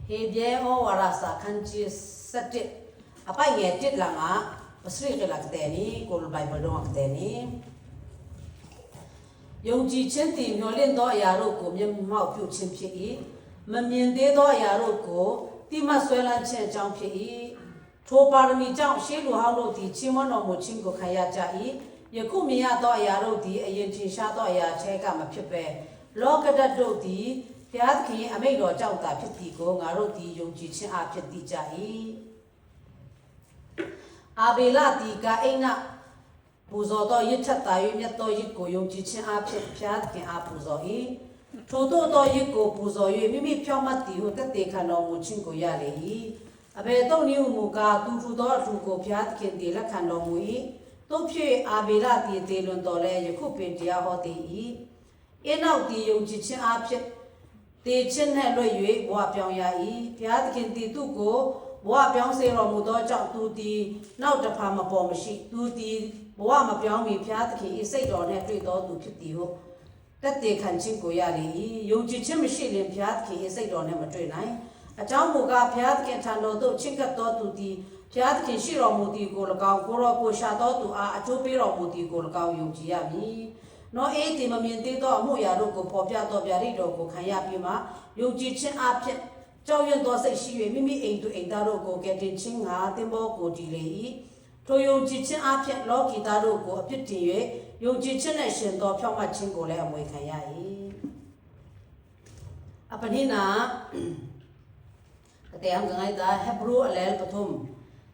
Hebye o warasa kanji sati apa ye tit langa basri ke lakteni kol bible dong akteni yong ji chen ti myo len do ya ro ko myam mau pyu chin phit yi ma myin de do ya ro ko ti ma swai lan chen chang phit yi tho parami chang she lu hao lo ti chin mo no mo chin ko khan ya cha yi yaku myin ya do ya ro ti ayin chin sha do ya che ka ma phit pe lo ka dat do ti ဘုရားသခင်အမိန့်တော်ကြောင့်သာဖြစ်သည်ကိုငါတို့သည်ယုံကြည်ခြင်းအားဖြင့်သိကြ၏အာဘေလသည်ကအိနပူဇော်သောရစ်ထက်သာ၍မြတ်သောရစ်ကိုယုံကြည်ခြင်းအားဖြင့်ဘုရားသခင်အားပူဇော်၏ထိုသို့သောရစ်ကိုပူဇော်၍မိမိဖြောင့်မတ်သည်ဟုတသက်ခံတော်မူခြင်းကိုရလေ၏အဘယ်သို့နည်းမူကားသူထူသောအထူကိုဘုရားသခင်သည်လက်ခံတော်မူ၏တို့ဖြစ်အာဘေလသည်တည်လွန်တော်လဲယခုပင်တရားဟောသည်၏အနောက်သည်ယုံကြည်ခြင်းအားဖြင့် တေချင်းနဲ့လွတ်၍ဘဝပြောင်းရ၏ဘုရားသခင်သည်သူ့ကိုဘဝပြောင်းစေတော်မူသောကြောင့်သူသည်နောက်တစ်ဖာမပေါ်မရှိသူသည်ဘဝမပြောင်းမီဘုရားသခင်၏စိတ်တော်နှင့်တွေ့တော်သူဖြစ်သည်ဟုတက်တေခံခြင်းကိုရလေ၏ယုံကြည်ခြင်းမရှိရင်ဘုရားသခင်၏စိတ်တော်နှင့်မတွေ့နိုင်အကြောင်းမူကားဘုရားသခင်ထံတော်သို့ချဉ်ကပ်တော်သူသည်ဘုရားသခင်ရှိတော်မူသည်ကို၎င်းကိုရောကိုရှာတော်သူအားအကျိုးပေးတော်မူသည်ကို၎င်းယုံကြည်ရမည် no e ti ma mien te to amu ya ro ko pho pya to pya ri do ko khan ya pi ma yong ji chin a phit chaw yin to sai shi yue mi mi ain tu ain ta ro ko ke tin chin nga tin bo ko ji le yi to yong ji chin a phit lo ki ta ro ko a phit tin yue yong ji chin ne shin to phyaw ma chin ko le a mwe khan ya yi a pa ni na te am ga ngai da hebrew alel pathum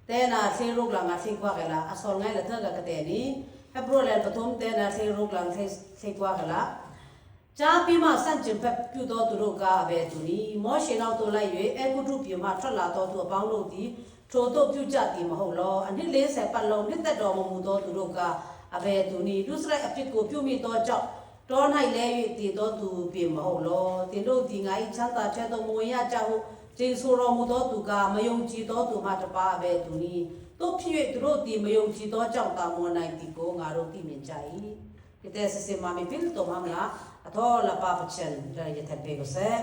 te na se ro la nga se kwa ga la asol ngai la tha ga ka te ni Hebrew le pathum te na se ro lang se kwa kala cha pi ma san chin phet pyu do tu ro ka abe tu ni mo shin naw to lai yue e ku tu pi ma thwat la do tu a paung lo ti tho to pyu ja ti ma hou lo a nit 40 pat long nit tat do ma mu do tu ro ka abe tu ni du srai a pit ko pyu mi do jaw do nai le yue ti do tu pi ma hou lo tin do ti ngai chan ta che do mo ya ja ho jin so ro mu do tu ka ma yong ji do tu ma ta pa abe tu ni တို့ဖြစ်၍သူတို့ဒီမယုံကြည်သောကြောင့်တာမောနိုင်ဒီကိုငါတို့သိမြင်ကြ၏ဒီတဲ့စစမမီဖိလတော်မှာလားအထောလပပချန်ရတဲ့ဘေကိုဆက်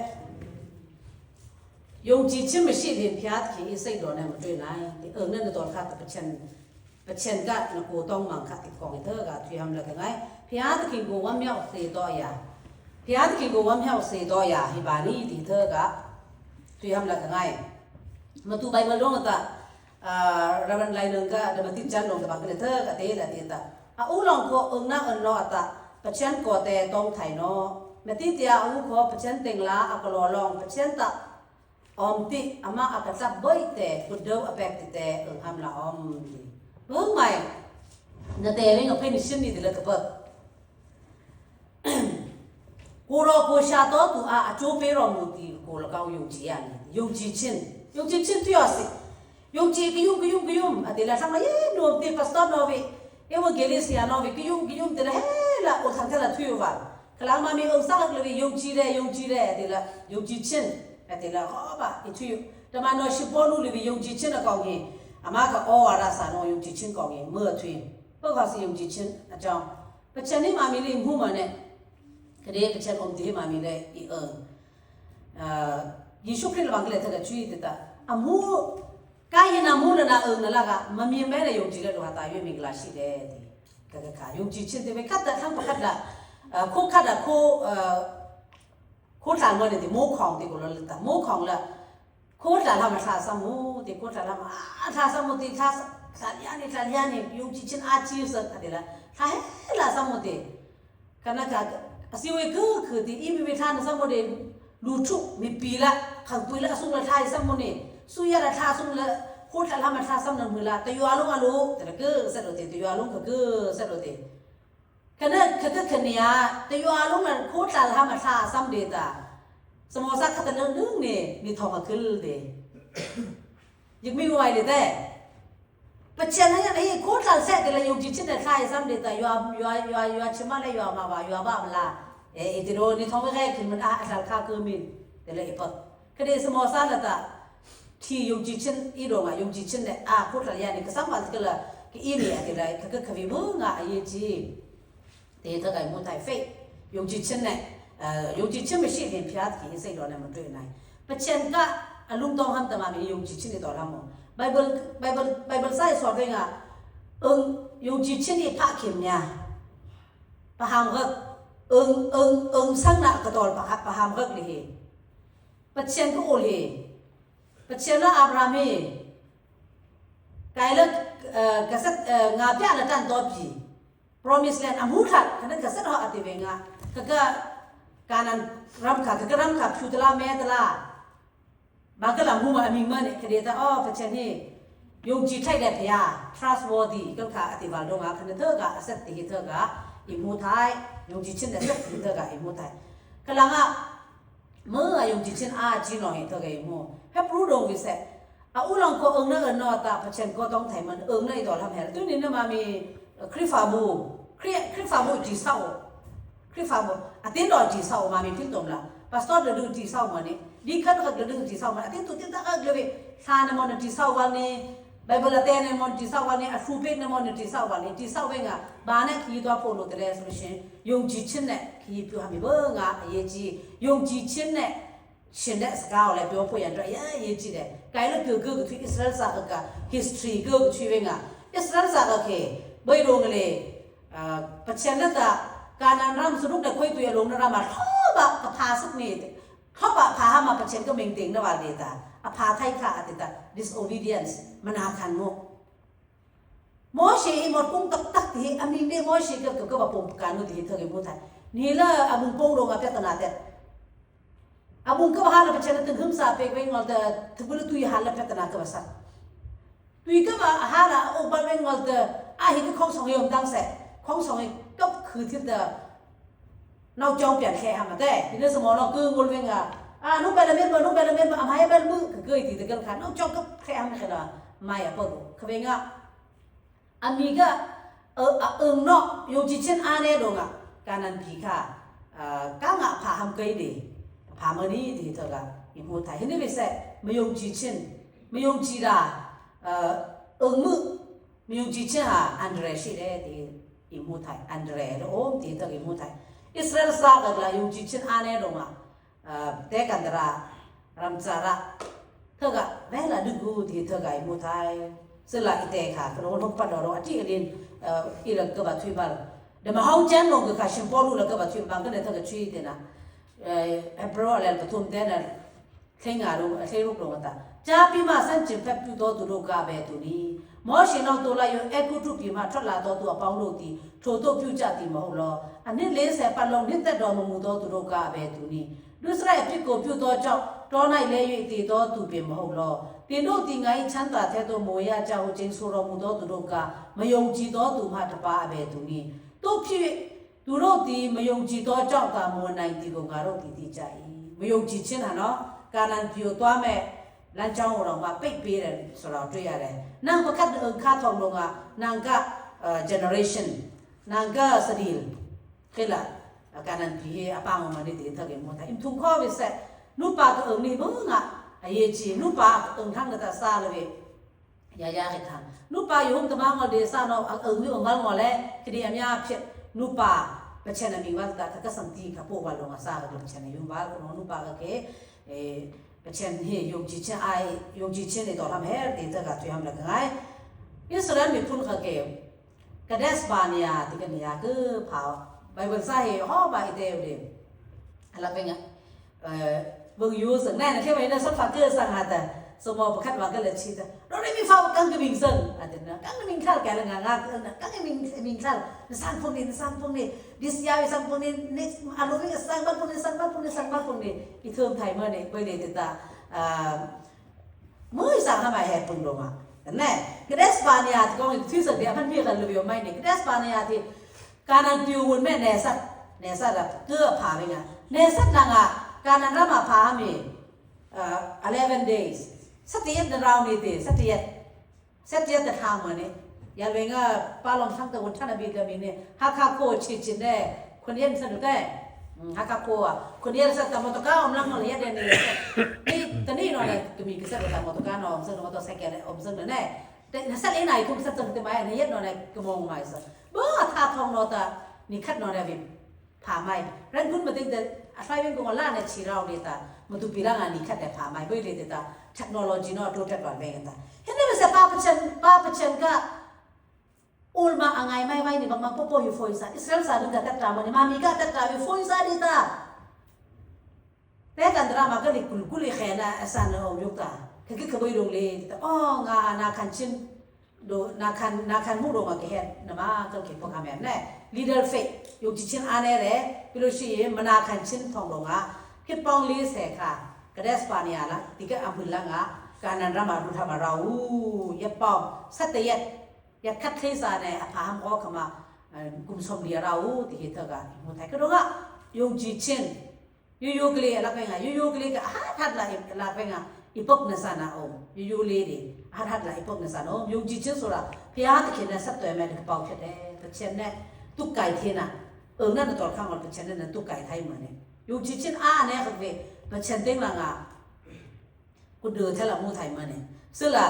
ယုံကြည်ခြင်းမရှိရင်ဖျားခင်စိတ်တော်နဲ့မတွေ့နိုင်ဒီနဲ့တော်ခတ်ပချန်ကနကိုတောင်းမှခတ်ဒီကောင်တဲ့ကထွေဟမ်လည်းငိုင်းဖျားခင်ကိုဝမ်းမြောက်စေတော်ရာဖျားခင်ကိုဝမ်းမြောက်စေတော်ရာဟိပါနီဒီတဲ့ကထွေဟမ်လည်းငိုင်းမတူပိုင်မလုံးတာRavan lain ka ada mati jan long ka le tha ka te la te ta a u long ko ung na an lo ta pachen ko te tong thai no mati tia u ko pachen teng la a ko lo long pachen ta om ti ama a ka sa boi te ku do a pek te ham la om bu mai na te ring a pen shin ni de la ka pa ko ro ko sha to tu a chu pe ro mu ti ko la ka yong ji ya ni yong ji chin tu ya si Yung chi kiyum adila sang ye no ti pastor no vi ewo gelisia no vi kiyum tela hela o thang tela thuyo va kala ma mi o sa ka le yung chi de adila yung chi chin adila ho ba i thuyo ta ma no shi po nu le vi yung chi chin a kaung yin ama ka o ara sa no yung chi chin kaung yin mo thuy po ka si yung chi chin a chang pa chan ni ma mi le mu ma ne ka de pa chan om ti ma mi le i Yishu Christ bang le tha ka chui ti ta amu cái nào muốn là na là cả mà miền bé này dùng chỉ là đồ hạt tài mình là gì đấy thì cái dùng chỉ trên thì cắt là thằng cắt là khô cắt là khô sản rồi thì mố khòng thì cũng là ta mố khòng là khô là làm sao sao mố thì khô là làm sao sao mố thì sao này dùng chỉ trên chi sợ thì là sao là sao mố thì cái nào cả siêu cứ thì im bị than sao mố thì lù chụp bị pì là khẳng pì là sung là thay sao mố này suya la tha sung la khot la ma tha sam na mula ta yu alung alu ta ke sa ro te yu alung ka ke sa ro te kana ka khania ta yu alung la khot la ma tha sam de ta samosa khat na nung ne ni thong ma kil de yik mi wai de te pa chen na ai khot la se de la yu ji chin de thai sam de ta yu chima la yu ma ba yu ba ma la e ti ro ni thong ma khai kin ma a sal kha ke min de la ipat ka de samosa la ta thì dùng chỉ chân ý đồ mà dùng chỉ chân này à cốt là nhà này cái sáng mà cái là cái ý này thì lại cái vì mưa ngại gì chi thì tôi cái muốn thay phê dùng chỉ chân này dùng chỉ chân mới xịt hiện phía thì xây đồ này một chuyện này ပချန်က ลุงต้องห้ามแต่มามียงจีชินต่อทำมั้งBible ใส่สอนเรื่องยงจีชินพระเข็มเนี่ยปะหามก็สังนักกระโดดปะหามก็เลยปัจเจนก็โอเลยปัจเจนละอับรามีไกลละกษัตริย์งาพิจารณาตัวปี promise land อามุขัดขณะกษัตริย์เขาอธิเวงะก็การนั้นรำขัดก็รำขัดชุดละแม่ตละบางก็ลำหูมามีเงินเนี่ยคดีแต่ปัจเจนนี่ยงจีไทยเด็ดยา trustworthy ก็ขาอธิบายตรงอ่ะขณะเธอก็เสร็จที่เธอก็อิมูไทยยงจีชินเสร็จที่เธอก็อิมูไทยก็หลังอ่ะเมื่อยงจีชินจีนอยเธอก็อิมูให้รู้ดงวิเศษอุลังก็นั่นนอตาพัชเชนก็ต้องไทยมันนั่นตัวทำเหตุตัวนี้เนี่ยมามีคริฟาบูจีเศร้าคริฟาบูอาทิตย์ดอจีเศร้ามามีพิจารณาพาสต้าเดือดจีเศร้ามันนี่ดีขั้นก็เดือดจีเศร้ามันอาทิตย์ตุติตาก็เลยสานมันจีเศร้าวันนี้ไบเบิลเตนมันจีเศร้าวันนี้อัฟรูเปนมันจีเศร้าวันนี้จีเศร้าเองอ่ะบ้านเนี่ยคีตัวพอลุตเตอร์สมิชินยงจีชินเนี่ยคีพิวหามีเบิ้งอ่ะเยจียงจีชินเนี่ยชินเดสกาวเลยพิวพูดอย่างไรเยจีเนี่ยไกลแล้วพิวก็คืออิสราเอลสักก็ history ก็คือเองอ่ะอิสราเอลสักก็คือใบโรงเลยปัจจัยนั้นแต่การนั้นรำสนุกแต่คุยตัวลงนั่นรำมาท้อบะพาสักนิดท้อบะพาหามาปัจจัยก็เมงติงนะว่าเดต้าพาไทยข้าติดตา disobedience มันอาคันโมเชอีหมดปุ่งตักที่อามินเดโมเชก็แบบปุ่งการนู่นที่เธอเก็บพูดไทยนี่ละอาบุงปุ่งลงกับเจ้าตนาเด็ดอาบุงก็หาละปัจจัยนั้นถึงขึ้นสาเปกไปงอลแต่ถึงบุรุษตุยหาละเจ้าตนาก็ภาษาตุยก็ว่าหาละอุบัติไปงอลแต่เห็นของสองยมตั้งเสร็จของสองก็คือที่เดิมเราจองเปลี่ยนแค่หามาแต่ที่นั่นสมองเราคืองูเวงนุไปละเม็ดมานุไปละเม็ดมาหายไปมือก็เกิดที่ตะกันขันเราจองก็แค่หาไม่ใช่หรอไม่อะพอดูเขาเป็นอามีก็เนาะยงจีเช่นเนี่ยดงการนั้นพี่ค่ะก้าวพาทำเกยดีพามานี่ที่เธอก็อีโมไทยเห็นไหมเสร็จไม่ยงจีเช่นไม่ยงจีรามือไม่ยงจีเช่นอันเดรชิเดที่อีโมไทยอันเดรแล้วโอ้ที่เธออีโมไทยอิสราเอลสักก็เลยยงจีเช่นเนี่ยดงแต่กันดารารำจาระเธอก็เวลาดูกูที่เธอก็อีโมไทยสละอิเตค่ะเพราะว่าทุกปัจจุบันอาทิตย์นี้อีหลังก็แบบช่วยบ้างเดี๋ยวมาเขาแจ้งลงกับชิมพอลูแล้วก็แบบช่วยบ้างก็เลยเธอก็ช่วยเดี๋ยวนะเพราะอะไรประทุมเดี๋ยวนั้นเข่งอารมณ์เข่งรูปลงมาจ้าพี่มาสันจิมแฟบอยู่ตัวตัวกาเบตุนี้มอชินเอาตัวละอยู่เอ็กุทุพี่มาทดลาตัวปองโลตีโชตัวพิวจัดตีมาหัวล้ออันนี้เลสปัลลงนิดแต่ดอมมูตัวกาเบตุนี้ดูสระพิโกพิวตัวเจ้าตอนไหนเลยอยู่ตีตัวตูเปียมาหัวล้อตีโนตีไงฉันตัดแค่ตัวโมยาเจ้าเจงสุรมุดตัวกาไม่ยงจีตัวตูมาทับอาเบตุนี้ตัวพี่ตัวโรตีไม่ยงจีตัวเจ้าตามวนไหนตีกงการโรตีใจไม่ยงจีเช่นเนาะการนั้นพิวตัวแม่หลังจากเรามาปิดปีเลยสระตัวใหญ่เลยนั่งก็คัดค่าทองลงนั่งก็ generation นั่งก็สติลคือละการนั้นพี่อาปังมาดีๆถ้าเกิดมันแต่อิมทุ่งข้อวิเศษนูปาก็นี่มึงไอ้จีนูปาทั้งกระตาซาเลยยาให้ทำนูปาอยู่ห้องตะมังเอาเดซ่าเนาะมีองค์งอเลยคดีอันยาเพื่อนูปาเป็นเช่นมีวัดแต่ก็สันติกับพวกวันลงซาก็เป็นเช่นยุ่งบ้าก็นูปาก็เก๋เป็นเช่นเฮยงจีเช่นยงจีเช่นในตัวทำเฮร์ตีเธอกับตัวทำอะไรกันไงอิสราเอลมีพุ่นเขาเก๋กระเดสบานียที่กันเนี่ยคือเผาใบเบิร์ซ่าเฮห่อใบเดียวเดียวอะไรเป็นไงบางยูสังแน่นะแค่ไม่ได้สักฝักเกอร์สังหาแต่สมองประคัดว่าก็เลยชิดเราได้มีฟ้ากังกระบิงซึ่งอาจจะนะกังกระบิงข้าวแกละงานกังกระบิงข้าวสร้างพวกนี้ดิสยาสร้างพวกนี้นี่อารมณ์นี้สร้างบ้านพวกนี้อีเทอมไทยเมื่อเนี่ยไปเรียนติดตาเมื่อสั่งทำไมแหกปุ่งลงแต่แน่กระเดสปานียที่กองที่สุดเดียวมันมีกันเลยไม่เนี่ยกระเดสปานียที่การนั่งพิววนแม่เนสัตแบบเกือบผ่าไปไงเนสัตนางการนั้นรับมาพามี11 days สัตย์เรานี่ตีสัตย์แต่ทำมันนี่อย่างเวงป้าลองทั้งตัวท่านอภิกามีเนี่ยฮักคาโคชินได้คนเย็นสนุกได้ฮักคาโคคนเย็นสัตย์แต่มอตก้าอมลังอะไรอย่างเงี้ยนี่ตอนนี้เนาะเนี่ยก็มีกิจกรรมแต่มอตก้าเนาะซึ่งมอตใส่แกนอมซึ่งเนี่ยแต่สัตย์ไหนคุณสัตย์จังแต่ไม่เนี่ยยัดเนาะเนี่ยก็มองไม่สักบ้าท่าทองเนาะแต่นี่คัดเนาะเนี่ยวิมผ่าไม่รันคุณมาติดแต่อะไรเป็นกงล่าเนี่ยชีเราเนี่ยแต่ မတူပြလာငါနိခတ်တဲ့ဖာမိုင်ဘိလေတဲ့တာ technology နော်တိုးတက်သွားပဲကတာဟင်းနေစပါပချန်က ulma angai mai ni bang popo yu foisa Israel sa dun datat drama ni mami ka datat drama foisa dita le kan drama ka li kul khena asan no yukta kaki ka boy dong le dita oh nga na kan chin do na kan mu do ma ke het na ma ka ke po ka me ne leader fake yu chi chin ane re pi lo shi yin mana kan chin thong do nga phit pong 40 kha ka des pa ni ya la ti ka amul la nga kanan rama du tha ma ra u ye pong sat yet ya kat thế sa này à ham có kama cùng sống đi rau thì hiện tại một thái cái đó á dùng chỉ trên yu kle là cái ngay yu kle cái hát là cái ngay ipok na sana om yu le đi hát là ipok na sana om dùng chỉ trên số là phía hát thì nó sắp tới mày được bao nhiêu đấy cái trên này tu cải thiên à nó là toàn khang còn cái trên này là tu cải thay mà này dùng chỉ trên này cái về cái trên tiếng là ngàกูเดินเท่าละมูไทยมาเนี่ยซึ่งละ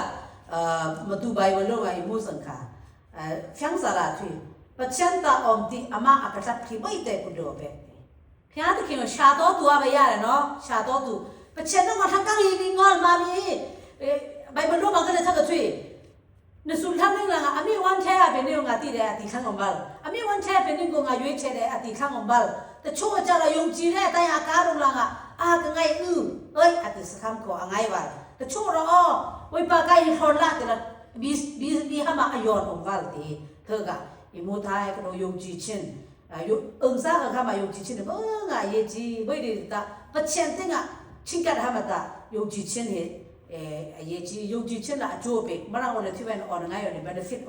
มาดูใบวันโลกไอ้มูสังขาฟังสาระที่ปัจจัยตาอมที่อามาอากาศที่ไม่แต่กูเดินไปพี่อาตะคิดว่าชาโต้ตัวไปยาเลยเนาะชาโต้ตัวปัจจัยต้องมาทำกันอีกงอนมามีใบวันโลกมันก็เลยทักกันที่ในสุดท้ายนี่แหละอามีวันแท้เป็นนี่งาตีเดอติข้างของบัลอามีวันแท้เป็นนี่กูงายุ่ยเชเดอติข้างของบัลแต่ช่วงจะเรายงจีเร่แต่อาการลงละก็ไงเอ้ยอติสคำก็ไงวะแต่ช่วงเราวิปากายทนละแต่ละบีฮามาอยอนของวัลตีเธอกะอิมูทายก็เรายงจีชินซ่าก็ข้ามายงจีชินไงเยจีไม่ได้ตาปัจเจนติงชิงกัดฮามาตายงจีชินเยจียงจีชินละจูเปกมาเราเนี่ยที่เป็นอ่อนไงอยู่ใน benefit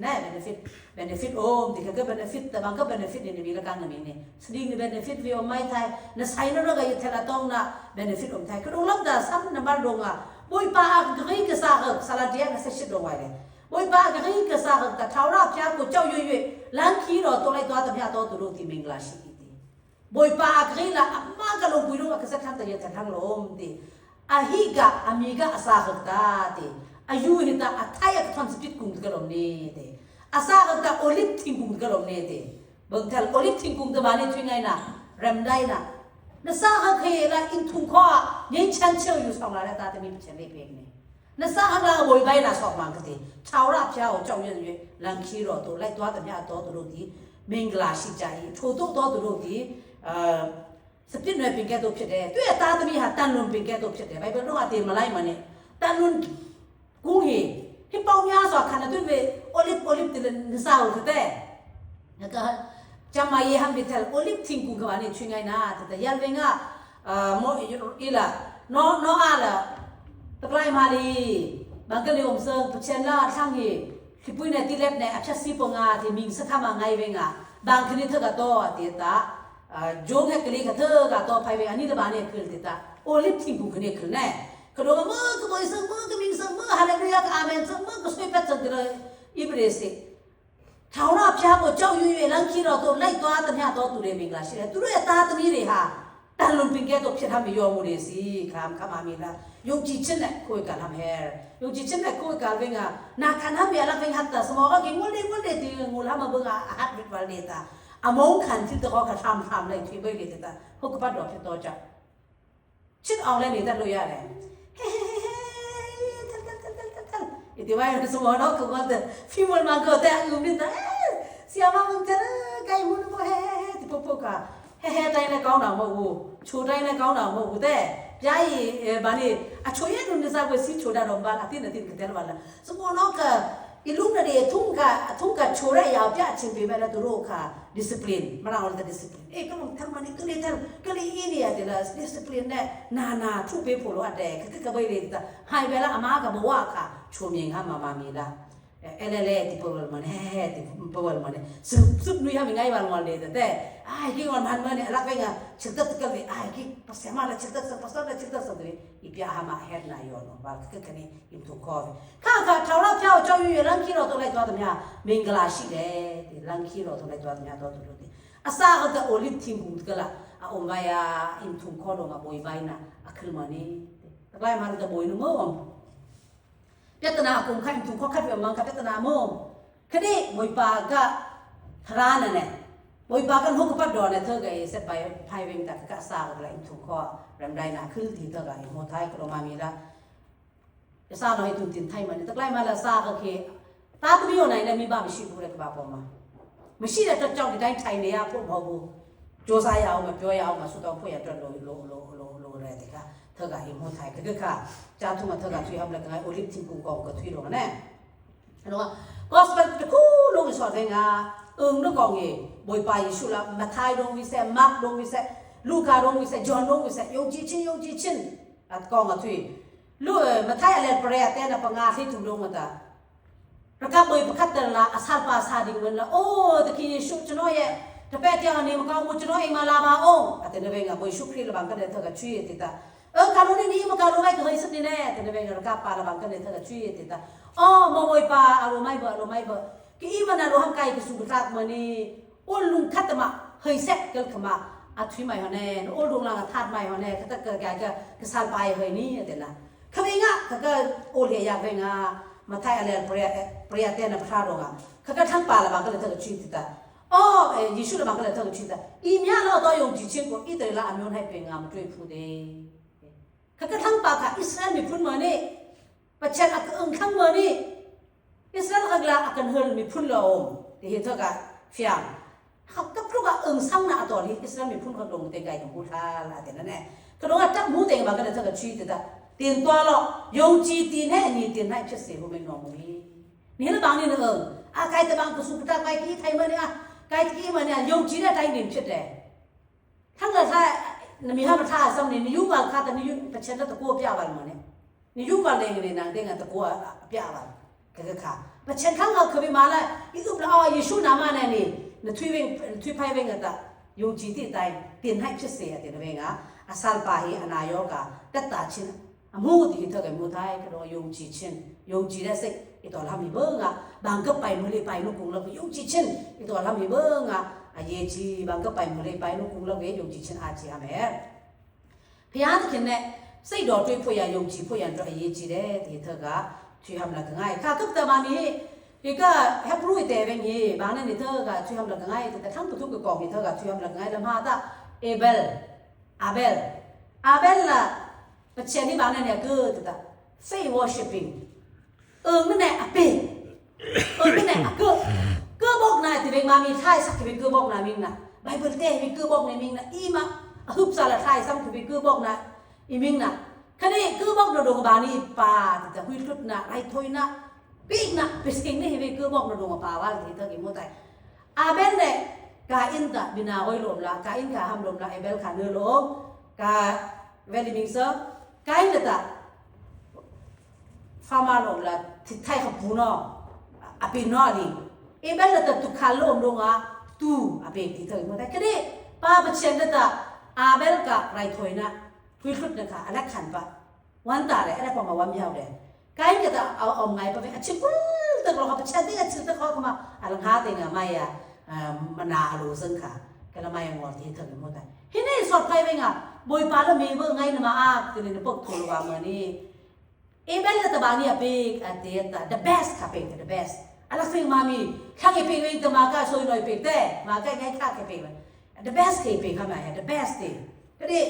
แน่ benefit ที่เขาก็ benefit แต่บางก็ benefit ในมีละกันนั่นนี่สติงใน benefit วิวไม่ไทยในไซน์เราก็อยู่เทละต้องนะ benefit ไทยก็ต้องรับแต่ซ้ำนับมาลงบอยปากกรีกษาเอกสารเดียนเสชิดลงไว้เลยบอยปากกรีกษาเอกแต่เท่าราบยากูเจ้ายุ่ยล้างขี้รอตัวไรตัวตั้งยาตัวตุลุที่มิงลาชีตีบอยปากกรีละมากลงปุยลงก็สักทั้งแต่ยันทั้งลมตีอาฮิกะอามิกะสาเอกตาตีอายุหิตาอัฐายกทำสปิดกุมกลมนี่ตีอาสาเอกตาโอลิฟทิงกุมกลมนี่ตีบางทีโอลิฟทิงกุมตะวันนี้ช่วยไงนะเรมได้นะนั่นสาเหตุคือละอินทุงข้อยังชันเชื่ออยู่สองหลายตาแต่มีปัจจัยเล็กนี่นั่นสาเหตุเราบ่อยไปนะสอบมันก็ทีชาวราบชาวเจ้ายังอยู่ลังคีรอตัวไล่ตัวแต่เนี่ยตัวตัวดีมิงกลาชิใจชูตัวตัวดีสปินเนี่ยเป็นแก่ตัวผิดเลยตัวตาแต่มีหัดตันลุนเป็นแก่ตัวผิดเลยไปเป็นโรคอาเตียนมาไล่มาเนี่ยตันลุนกุ้งเหี้ยที่เป้าหมายสอบขันตัวเป็นโอลิฟติลนิสาวแต่แล้วก็จำมาเยี่ยมดิเทลโอลิฟทิงกุงกับอันนี้ช่วยไงนะแต่ยันเป็นอ่ะโมอีละน้ออะไรตะไคร้มาลีบางก็เลยอมเซิงปัจเจนละทั้งที่ที่ปุ้ยในที่เล็บเนี่ยอัจฉริยะงาที่มิงสักคำไงเป็นอ่ะบางคืนนี้เธอก็โตติดตาโจงให้กลีกับเธอก็โตไปเป็นอันนี้ตะบานเนี่ยคืนติดตาโอลิฟทิงกุงคืนนี้คืนแน่ก็รู้ว่ามือก็บริสุทธิ์มือก็มิงสังมือฮาเลลูยาก็อาเมนสังมือก็สวยเป็ดสังเกตอิบริสิชาวราบชาวก็เจ้าอยู่ลังคีเราตัวไล่ตัวตั้งแต่ตัวตุเรมิงลาชิเลยตุเรตาตมีเลยฮะแต่ลุนปิงแกตัวเชื่อทำไม่ยอมมุรีสิคำมามีละยงจีชินเนี่ยคุยกันทำเฮร์ยงจีชินเนี่ยคุยกันเวงอ่ะนักขันทำเบียร์ลักเวงฮัตตาสมองก็กิ่งงูเล่ตีงูทำมาเบิ่งฮัตวิทวาเลตาอามงขันที่ตัวเขาทำเลยที่เบิ่งเลตาพวกปัดดอกที่ตัวจับชิดเอาเลยนี่แต่ลุยอะไรอีที่ว่าสมองเราคือว่าแต่ฟิล์มมันก็แต่อยู่นี่แต่เสียมามึงจะไก่หุ่นบ่ที่พวกก็ได้ในกองหนังบ่ฮู้ชูได้ในกองหนังบ่ฮู้แต่ยายบานี่อะช่วยดูนี่ซะก็สิชูได้ดอกบาอาทิตย์ก็แต่ละวันสมองเราก็อีลุงน่ะดิทุ่งก็ชูได้ยาวจ้ะชิงไปแบบตัวโรค่ะดิสซิปลินมาเราแต่ดิสซิปลินก็ลงทำมันก็เลยทำก็เลยอีเนี่ยเดี๋ยวดิสซิปลินเนี่ยนาทุกไปโผล่อันแดกก็ไปเลยแต่หายไปแล้วอาม่าก็บอกว่าค่ะชูมีงามามีละเล่ที่พวกมันที่พวกมันสุดนุ้ยทำยังไงบ้างวันเลยแต่กี่วันพันมันเนี่ยรักไปไงชิดตัดกันเลยกี่ภาษามาแล้วชิดตัดสักภาษาแล้วชิดตัดสักเลยอีกอย่างมาเห็นนายโยนว่าก็แค่นี้ยิ่งถูกคอข้าชาวราบเจ้าอยู่ลังคีเราตัวไรตัวตัวเนี้ยมิงกลาชิเลยลังคีเราตัวไรตัวเนี้ยตัวนี้อาซาก็จะโอลิฟทิงบุตรกันละอมไว้ยิ่งถูกคอลงมาบอยไว้นะขึ้นมานี่แต่ไล่มาจะบอยนุ่มเจตนาคุ้มค่าถูกข้อขัดแบบมังคับเจตนาโม่คดีบอยปากะทรานั่นแหละบอยปากันหุกปัดดอนเนี่ยเธอก็เสร็จไปไพ่เวงแต่ก็สร้างอะไรถูกข้อแร รำได้นะคือที่เท่ากับโมไทยกรมามีละจะซาหน่อยตุนตินไทยมันตะไคร้มาละซาก็คือตาตัวนี้อยู่ไหนเนี่ยมีบ้าไม่ชิบุเลยกับบ้าผมมาไม่ชิแต่เจ้าที่ได้ไทยเนี่ยพวกเขาบูโจซายาวมาเปียวยาวมาสุดท้ายพวกอย่างจะโลอะไรแต่ก็เท่ากับโมไทยก็คือค่ะจ้าทุ่งเท่ากับที่ทำแล้วก็ไงโอลิมปิกกูกองก็ที่ลงนั่นแล้วว่าก็สเปนจะคู่ลงสอดเลยngaนึกกองเงี้ยบอยไปชุลามาไทยลงวิเศษมาร์กลงวิเศษลูกาลงวิเศษจอห์นลงวิเศษยงจีชินอัดกองอ่ะทุยลูกมาไทยอะไรประเดี๋ยวแต่ละปังอาที่ถูกลงมาตาประกาศบอยประกาศแต่ละอาสาป้าสาดิ่งมันละโอ้ตะกี้ชุบจน้อยจะแปะที่อันนี้มันก็มุจน้อยมาลามาโอ้แต่ในเวงอ่ะบอยชุบครีละบางกันเดินเท่ากับช่วยติดตาการลงนี้มันการลงไม่เคยสักนิดแน่แต่ในเวงประกาศป้าละบางกันเดินเท่ากับช่วยติดตาอ๋อมองบอยป้าอารมณ์ไม่เบอकि इवन ना रोहम काई किसु बतात मनी ओल लुंग खतमा हेसेक गल खमा अथुई माय हने ओल लुंग ला थात माय हने खत क क्या के साल पाए है नी तेना खबेगा खक ओल हे या बेगा मथाय अले प्रया तेना फरा रोगा खक थंग पाला बा गल थक छि तिता ओ यीशु ला बा गल थक छि ता ई म्या लो तो यों जी छिन को ई ते ला अम्योन हाय पेगा म ट्वे फु दे खक थंग पा का इस्राएल mi phun मने पछन अक अंग खंग मनेอิสราเอลก็อากันเฮิร์มีพุ่นละอมที่เห็นเท่ากับเฟียงเขาก็พวกสั่งนะตอนนี้อิสราเอลมีพุ่นเขาลงเต็งไก่ของผู้ท่าละแต่นั่นแหละก็ต้องจับมูเต็งบางกันเท่ากับชีติดาตีนตัวละยงจีตีนให้นี่ตีนให้เชื่อเสียหัวไม่งอมือนี่ละบางนี่นะไก่แต่บางก็สุภาพไก่ที่ไทยมันเนี่ยไก่ที่มันเนี่ยยงจีได้ไทยนี่เชื่อแต่ทั้งกระทั่งมีห้าประท่าสมัยนี้ยุบาลข้าแต่นี่ยุบประชันตะกัวเปียวันมันเนี่ยนี่ยุบาลเองเนี่ยนางเด้งตะกัวเปียวันก็คือค่ะประชันทั้งเราเคยมาแล้วอีกแล้วยิชูนามาเนี่ยนี่นทุยไพ่เวงกันตายงจีที่ไตตีนให้เชื่อเสียตีนเวงอ่ะอาศัยไปอนาโยกะตัดตาชินมูที่เธอกับมูไทยก็ยงจีชินยงจีได้สิอีตัวเรามีเบิ้งอ่ะบางก็ไปมือเลยไปลูกกุ้งเรายงจีชินอีตัวเรามีเบิ้งอ่ะเยจีบางก็ไปมือเลยไปลูกกุ้งเรายงจีชินอาจีอาเมรพยานที่เนี่ยสิดอจุยพยายงจีพยันตัวเยจีได้ที่เธอกับช่วยทำอะไรกันง่ายข้าก็แต่มามีอีกก็แฮปรู้แต่เป็นยี่บางนั่นนี่เธอก็ช่วยทำอะไรกันง่ายแต่ทั้งทุกกองนี่เธอก็ช่วยทำอะไรกันง่ายแล้วมาตาอาเบลล่ะประเทศนี้บางนั่นเนี่ยคือแต่ faith worshiping นั่นแหละอ่ะเป็นนั่นแหละก็บอกนายที่เป็นมามีไทยสักที่เป็นก็บอกนายมิงนะไบเบิลเต้เป็นก็บอกนายมิงนะอีมาฮึบสารไทยสักที่เป็นก็บอกนายอีมิงนะคดีก็บอกเราดูกับบานีป่าแต่หุ่ยทุบนะไรถอยนะปีกนะเป็นสิ่งนี้ที่ก็บอกเราดูกับป่าว่าที่เธอกินหมดเลยอาเบนเนี่ยกาอินตะบินาไว้ลมละกาอินกาห้ามลมละเอเบลขาเนื้อลมกาเวลิมิงเซอร์กาอินตะฟาร์มาลมละที่ไทยเขาพูนออาปีนอดีเอเบลตะตุกขาลมลงอ่ะตูอาเบนที่เธอกินหมดเลยคดีป้าเป็นเช่นนั้นตะอาเบลกาไรถอยนะคุยทุบนะคะอะไรขันปะวันตาเลยอะไรพอมาวันเดียวเลยใครก็จะเอาไงไปเป็นชิบุลตึกเราเขาไปเช่นที่ชิลตึกเขาเข้ามาอะไรหาติงอะไม่อะมันน่ารู้ซึ่งค่ะก็ละไม่ยังงอที่เธอเป็นหมดเลยที่นี่สอดไปเป็นอะบอยปาแล้วมีเมื่อไงนะมาคือในพวกโทรวามือนี่เอเบลตะบานี่อะเป็นเดียต the best ค่ะเป็น the best อะไรฟิงมามีข้าเก็บเป็นตะมาก็ช่วยหน่อยเป็นแต่มาก็ง่ายข้าเก็บเป็น the best เก็บเป็นค่ะมา the best ก็ได้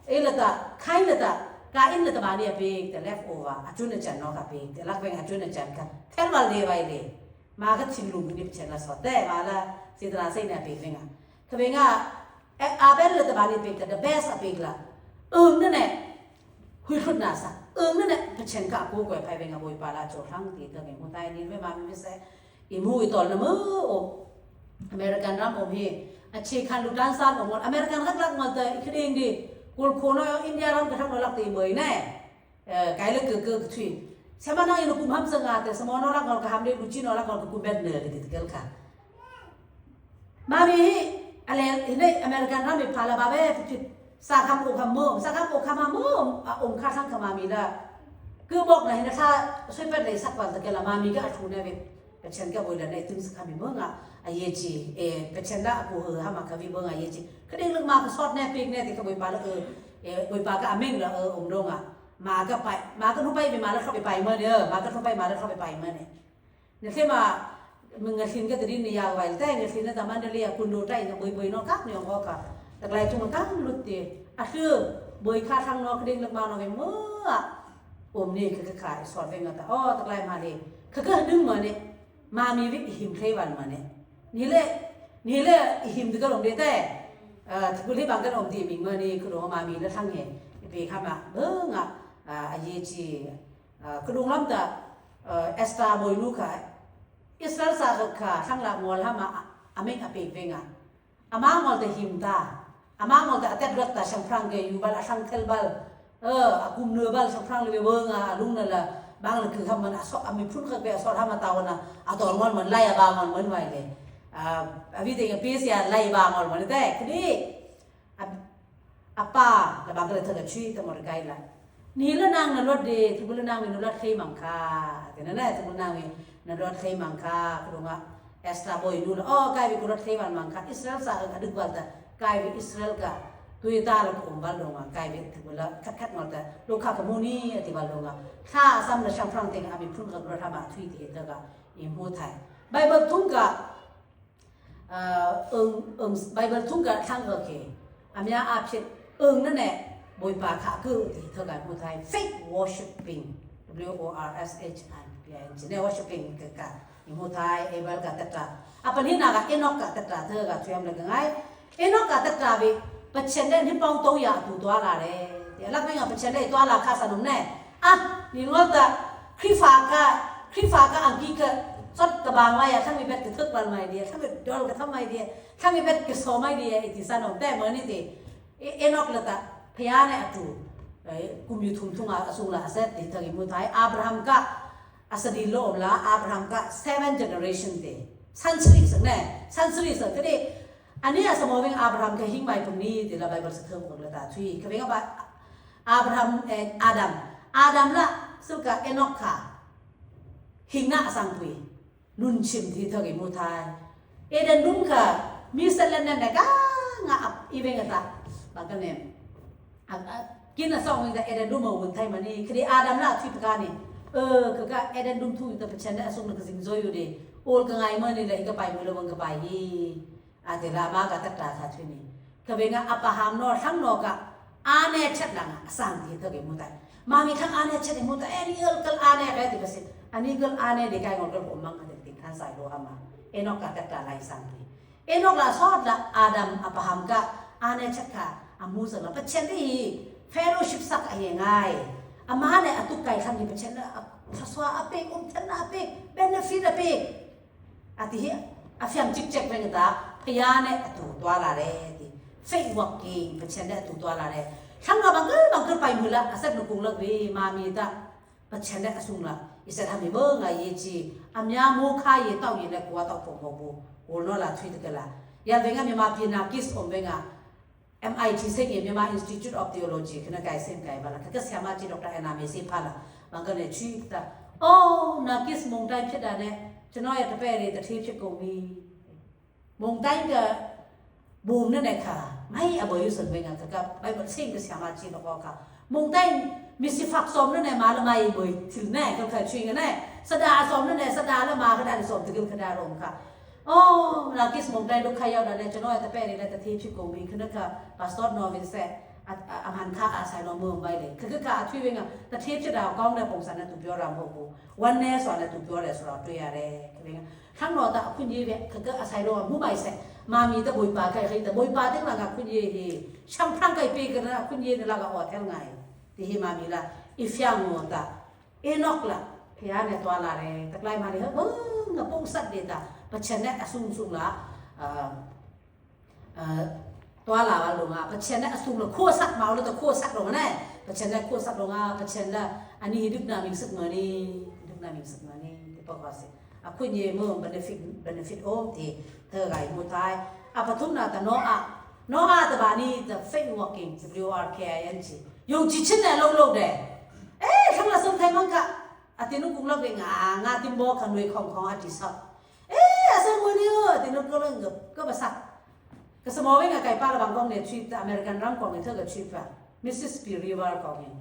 เอลตะใครละตะกาอินละตะบานี่เป็นแต่ left over อาจุนจันนอกกับเป็นแต่ลักเป็นอาจุนจันกันแทนวันเลยไปเลยมาก็ชิมลุงนี่เป็นละสอดแต่มาละสิตราเส้นเนี่ยเป็นไงคือเป็นไงอาเบลละตะบานี่เป็นแต่ the best เป็นละนั่นแหละคุยทุนน่ะสักนั่นแหละเป็นเช่นกับกูก็ไปเป็นไงบอยปาลาโจทั้งตีตั้งแต่คนไทยนี่ไม่มาไม่ใช่อีมูอีตอนละมื้ออเมริกันรำอมเฮอาชีพคันลูกด้านซ้ายของมันอเมริกันรักมันแต่อีกเรื่องดีกูโคโนอินเดียรำกระทั่งเราลักตีเมย์แน่ไกลเลยเกือบทุยใช่ไหมน้องอินุกุมห้ามสังกัดแต่สมองน้องรักเราก็ห้ามเด็กลูกจีนน้องรักเราก็กุมเบ็ดเนื้อกันติดกันค่ะมามีอะไรในอเมริกันรำมีพาราบาเบ้สาขาโอคาโมสาขาโอคามาโมองค์ข้าทั้งขมามีละคือบอกไหนนะถ้าช่วยเป็นเลยสักวันตะเกียบมามีก็อาชูเนี่ยเป็นเช่นกับวันในตึ้งสักคำมีเมื่อไอเยจีเป็นเช่นละกูหามาคำมีเมื่อไอเยจีก็ได้เรื่องมาก็สอดแน่ปีกแน่ที่เขาไปปาแล้วไปปาก็อเมงละองค์ดงมาก็ไปมาก็ทุ่งไปมาแล้วเข้าไปเมื่อเนี่ยมาก็ทุ่งไปมาแล้วเข้าไปเมื่อเนี่ยเนี่ยที่มามึงเงินทิ้งก็จะดิ้นยาวไว้แต่เงินทิ้งนั่นแต่มันเรียกคุณดูได้เนี่ยบ่อยๆน้องกักเนี่ยก็แต่ไกลทุ่งกักลุดตีอ่ะคือ บอยค่าทางนอกกระดิ่งลักมาเราไปเมื่ออมนี่คือขายสอนเองแต่อ๋อตะไลมาเลยคือก็นึกมาเนี่ยมามีวิหิมเทวันมาเนี่ยนี่แหละหิมที่ก็ลงได้แต่ทุกที่บางก็ลงดีมีเมื่อนี่คือเรามามีแล้วทั้งเงี้ยไปข้ามาอาเยจีคือลุงล้ำแต่เอสตาบอยลูกค่ะอิสราเอลสากค่ะทั้งหลักมอลฮะมาอเมริกาเป็นเป็นไงอามามอลแต่หิมตาอามามอลแต่อัตตรัตแต่ช่างพรังเกยูบัลช่างเคลบัลกุมเนื้อบัลช่างพรังเลยเวิร์งลุงนั่นแหละบางคือทำมันสอบมีพุ่นเขาไปสอบทำมาตาวันน่ะตัวงอนมันไล่บางมันเหมือนไว้เลยวิธีการพิเศษไล่บางมันเหมือนแต่คือนี่ป้าแล้วบางก็เลยเธอจะช่วยแต่หมดไกลละนี่แล้วนางนั่นรถดีที่บุญนางมีนรถเคยมังค่าแต่นั่นแหละที่บุญนางมีนรถเคยมังค่าคือว่าเอสตราบอยนู่นกลายเป็นรถเคยมังค่าอิสราเอลสากดึกวันแต่กลายเป็นอิสราเอลก็ตุยตาเราคุมบ้านลงกลายเป็นที่บุญละคัดมาแต่ลูกค้าขโมยนี่ที่บ้านลงถ้าซ้ำแล้วช่างฟังเต็งอามีพุ่งกับรถทำมาทุยที่เด็กก็ยิ่งหัวไทยไบเบิลทุ่งกับไบเบิลทุ่งกับช่างก็เคอามีอาภิษนั่นแหละบอยปากขาคือที่เท่ากันหัวไทย fake worshiping WORSHIPING เนี่ย worshiping ก็ยิ่งหัวไทยเอเวลกับตัดตาapa ni naga enok ka tatra the ga thuyam la ngai enok ka tatra bi pachen de ni pong 300 tu twa la de ya la mai ga pachen de twa la kha sa nom ne ni ngot da khifa ka angi ka sot ka bang ma ya thang mi bet ka thuk ban mai dia thang mi dol ka tham mai dia thang mi bet ka so mai dia iti sa nom te mo ni ti enok la ta phya ne atu kum yu thum thunga asung la aset ti thagi mu thai abraham ka asadi lo la abraham ka 7 generation de century สักแน่ century สักก็ได้อันนี้สมมติว่าอับราฮัมเคยหิ้งใบตรงนี้ที่เราใบบริสุทธิ์เทิงของเราตาทุยเขาเป็นว่าอับราฮัมอาดัมละสุกะเอนอกค่ะหิ้งหน้าสังปุยนุนชิมที่เธอกินมูทายเอเดนนุ่งค่ะมีเซเลนนั่นแหละก็งาอีเวงกันตาบางกันเนี่ยกินน่ะสองอย่างแต่เอเดนนุ่มมาวุ่นไทยมันนี่คืออาดัมละทุยประการนี่คือก็เอเดนนุ่มทุยแต่เป็นเช่นนั้นส่งนักสิ่งโจอยู่ดีโอลกังไงเมื่อนี่เลยก็ไปมือละวังก็ไปยี่อาเดลามาก็ตัดตาทัดที่นี่ก็เป็นว่าอัปหามนอทั้งนอกะอาเนชัดหลังสั่งที่เธอเก็บมุดได้มามีทั้งอาเนชัดมุดได้นี่ก็อาเนอะไรที่เป็นสิ่งอันนี้ก็อาเนเด็กไก่ของเราผมมั่งกันติดขันสายโลหะมาเอนอกก็ตัดตาไหลสั่งที่เอนอกละชอบละอาดัมอัปหามก็อาเนชัดค่ะอามูสังละเป็นเช่นที่เฟโรชิปสักยังไงอามาเนี่ยตุกไก่ขันที่เป็นเช่นละทัศวะอเปกทันอเปกเบนฟิตอเปกati afiam cek ben ta phaya ne atu twa la de ti fake working pachen ne atu twa la de thanga bang pai mula asat nu kung lak we ma mi ta pachen ne asung la isa ha mi bo nga ye chi amya mo kha ye taw ye ne kwa taw pho bo wo no la thui de la ya ve nga mi ma pi na kis om ve nga MIT စိတ်ရမြန်မာ Institute of Theology ခဏကိုင်စင်ကိုင်ပါလားကကဆရာမကြီးဒေါက်တာအန်နာမေစီဖာလာဘန်ကနေချီတာအော်နာကစ်မုန်တိုင်းဖြစ်တာနဲ့ကျွန်တော်ရဲ့တပည့်တွေတထေးဖြစ်ကုန်ပြီမုံတိုင်းကบูมนั่นแหละค่ะไม่อบอยู่ส่วนเป็นไงแต่กับไปมันสิ่งที่สามารถจีนบอกค่ะมงได้มีสิฟักสมนั่นแหละมาละไม่บ่อยถึงแน่ก็เคยช่วยกันแน่สดาสมนั่นแหละสดาแล้วมาก็ได้สมถึงขนาดลงค่ะโอ้นักกิสมงได้ลูกใครยาวนั่นแหละจะน้อยแต่แปะนี่แหละแต่ที่ชิคกงมีคือนั่นค่ะพาสตอร์นอร์วินเซ่อาหารข้าอาศัยน้องเมืองไปเลยคือการช่วยเป็นไงแต่เทียบจะดาวก้องในปงสันนั่นถูกย้อนรำหัวกูวันแน่สอนนั่นถูกย้อนเลยสอนตัวอย่างเลยคือเป็นไงทั้งนอแต่คุณยี่เนี่ยคือก็อาศัยน้องผู้ใหม่เซ่มามีแต่บุยปลาไก่แต่บุยปลาที่หลังกับคุณยี่ช่างพรังไก่ปีกันนะคุณยี่ในหลังกับอดแท่งไงที่มามีละอีฟยังงัวตาเอนอกละพี่อาเนี่ยตัวละเลยตะไคร้มาเลยเฮ้ยกับปงสัตว์เด็ดตาปัจจัยเนี่ยสุ่งละตัวละว่าลงอ่ะปัจจัยเนี่ยสุ่งละขั้วสัตว์มาแล้วแต่ขั้วสัตว์ลงนะปัจจัยเนี่ยขั้วสัตว์ลงอ่ะปัจจัยเนี่ยอันนี้ดึกน้ำมิงสึกมานี่ดึกน้ำมิงสึกมานี่ที่ประกอบสิคุณยี่เมื่อ benefit โอ้ที่เธอไก่หมดท้ายปฐุมนาแต่น้อแต่บ้านนี้จะ fake working WRKING ยงจิตเช่นไหนโลกเด้ทั้งละสมไทยมั้งกะตินุกุงเลิกเองงาติมโบขันเวของอาทิตย์สักอาศัยวันนี้ตินุก็เรื่องก็ภาษาก็สมองเองไก่ป้าละบางกองเนี่ยชีพอเมริกันรังกองเนี่ยเธอก็ชีพอะ Mississippi River กองเนี่ย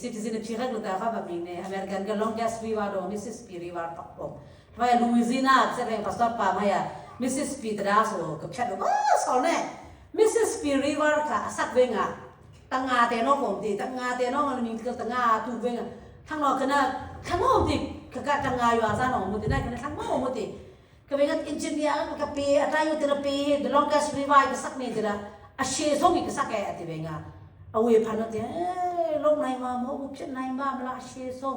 citizen ที่เขาดูแต่เขาแบบนี้เนี่ยอเมริกันก็ longest river โด Mississippi River ปักปงทำไมลูอิซินาเสร็จแล้วพาสปอร์ตปาไม่อะMississippi ตราสูกับชัดว่าสอนเนี่ย Mississippi River ค่ะสักเวงอะ ตั้งงาแต่นอกผมตีตั้งงาแต่นอกมันมีก็ตั้งงาตูเวงทั้งนอกขนาดทั้งนอกตีก็การตั้งงาอยู่อาซาหนองมุติได้ขนาดทั้งนอกมุติก็เป็นการอินเจเนียร์ก็ปีอะไรอยู่แต่ละปีเดี๋ยวลองแกสรีไวก็สักนี่แต่ละอาเชส่งอีกสักแก่ตีเวงเอาไว้พันนั่นตีลงไหนมาโมบุษไหนมาเวลาอาเชส่ง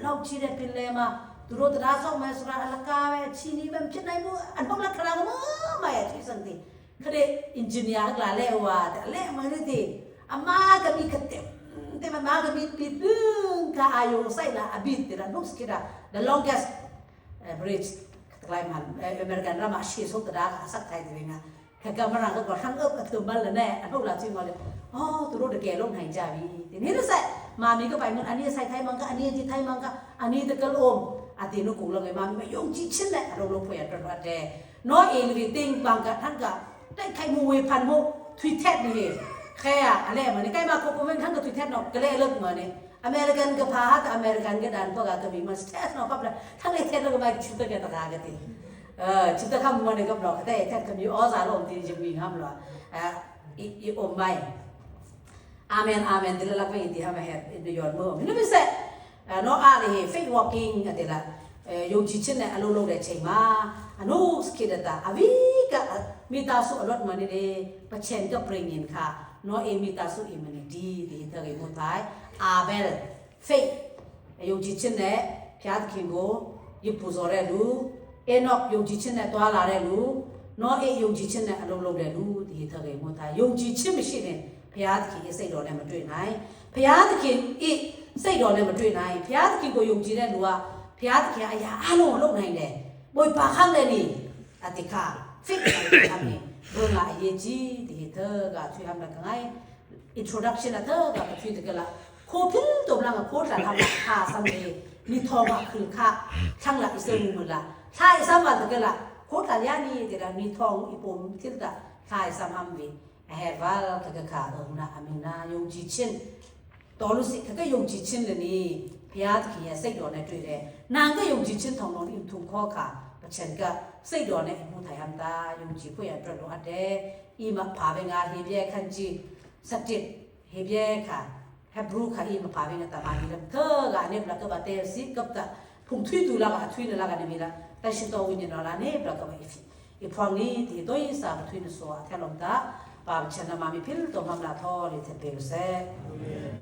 เราชีเรปิเลมาตุโรตราส่งมาสุราลักกาเวชีนี่แบบชีไหนมูอันพวกลักครามูมาอย่างที่สันติก็ได้อินเจเนียร์กลาเล่ว่าแต่เล่มาเนี่ยตีอามาก็มีกระเต็มแต่มามาก็มีปีดึงก็อายุใส่ละอบิดแต่ละนุสกิดา the longest bridge กลายมันอเมริกันรามาชีสุดตระก็สักไทยตัวเองอ่ะแค่กำลังก็กดทั้งกระตุ้มมันเลยแน่อันพวกเราจริงว่าเลยอ๋อตัวรถเกลงหายใจทีนี้เราใส่มามีก็ไปมันอันนี้ใส่ไทยมันก็อันนี้ที่ไทยมันก็อันนี้ตะกลมอาทิตย์นู้นกูลงไงมาไม่ยงจีชิ้นแหละเราลงไปตลอดแต่น้อยเองวิติ้งบางกันท่านก็ได้ใครมวยพันมุกทวิตเตอร์นี่แค่อะไรมันนี่ใกล้มาคุกมันทั้งกับทวิตเตอร์เนาะก็เลยเลิกมาเนี่ยอเมริกันก็พาฮะอเมริกันก็ดันพวกก็มีมาสเตทเนาะปั๊บเลยทั้งในเทศเราก็มาชุดตะกันตะกากันทีชุดตะคำมันเนี่ยก็บอกแต่แทบก็มีออซาลงที่จะมีคำหรออีอมไม่อาเมนอาเมนที่เราลักไปอินที่ฮะมาเห็นในยอดมือมันไม่ใช่เนาะอะไรเฟกวอล์กิ้งอะไรล่ะยงจิตเนี่ยอารมณ์ลงได้ใช่ไหมอันนู้นสกิดแต่อาวิก็มีตาสุอรรถมันนี่ประเชนก็เปลี่ยนค่ะเนาะมีตาสุอิมันดีที่เธอเห็นหมดท้ายอาเบลเฟกยงจิตเนี่ยพิจารณาโกยิบผู้สอนเรื่องนอกยงจิตเนี่ยตัวละเรื่องเนาะยงจิตเนี่ยอารมณ์ลงได้รู้ที่เธอเห็นหมดท้ายยงจิตไม่ใช่เนี่ยพิจารณาใส่ดอกเนี่ยมันด้วยไหนพิจารณาอีใส่ดอกเนี่ยมันด้วยไหนพิจารณาก็ยงจิตเนี่ยรู้ว่าพิจารณาอายาอารมณ์ลงไหนเนี่ยบ่อยปากข้างเลยนี่อติค่ะฟิกอะไรทำนี่เรื่องอะไรจีที่เธอก็ช่วยทำอะไรกันไง introduction เธอก็ช่วยกันละโคพิลตัวหลังก็โคตรทำละค่าสมัยมีทองมาคืนค่าช่างละอิสระมุลละใช่สามวันกันละโคตรยานี่เดี๋ยวมีทองอีปุ่มที่ละค่าสามอันวิแห่ว่าก็ขาดนะอามินายงจีชินตอนรู้สึกก็ยงจีชินเลยนี่พยาธิขี้ใส่ดอกในตัวเลยนางก็ยงจีชินทองนอนอิ่มทุ่งข้อขาประชันก็ใส่ดอกในมุทัยฮัมตายงจีผู้ใหญ่ตระหนักได้อีมาพาไปงานเฮียบีขันจีสติเฮียบีค่ะแฮบรูค่ะอีมาพาไปงานตามานี่แล้วเธอกันเนี่ยปลักก็บาเตอร์สิกับตาพุ่งทุยดูละกันทุยละกันนี่มีละแต่ฉันตัววิญญาณละเนี่ยปลักก็ไม่ฟิอีพวกนี้ที่ตัวยิ่งสาวทุยนสัวแค่ลมตาป่าวฉันน่ะมามีพิลตัวมัมลาทอเลยเทเปลเซ่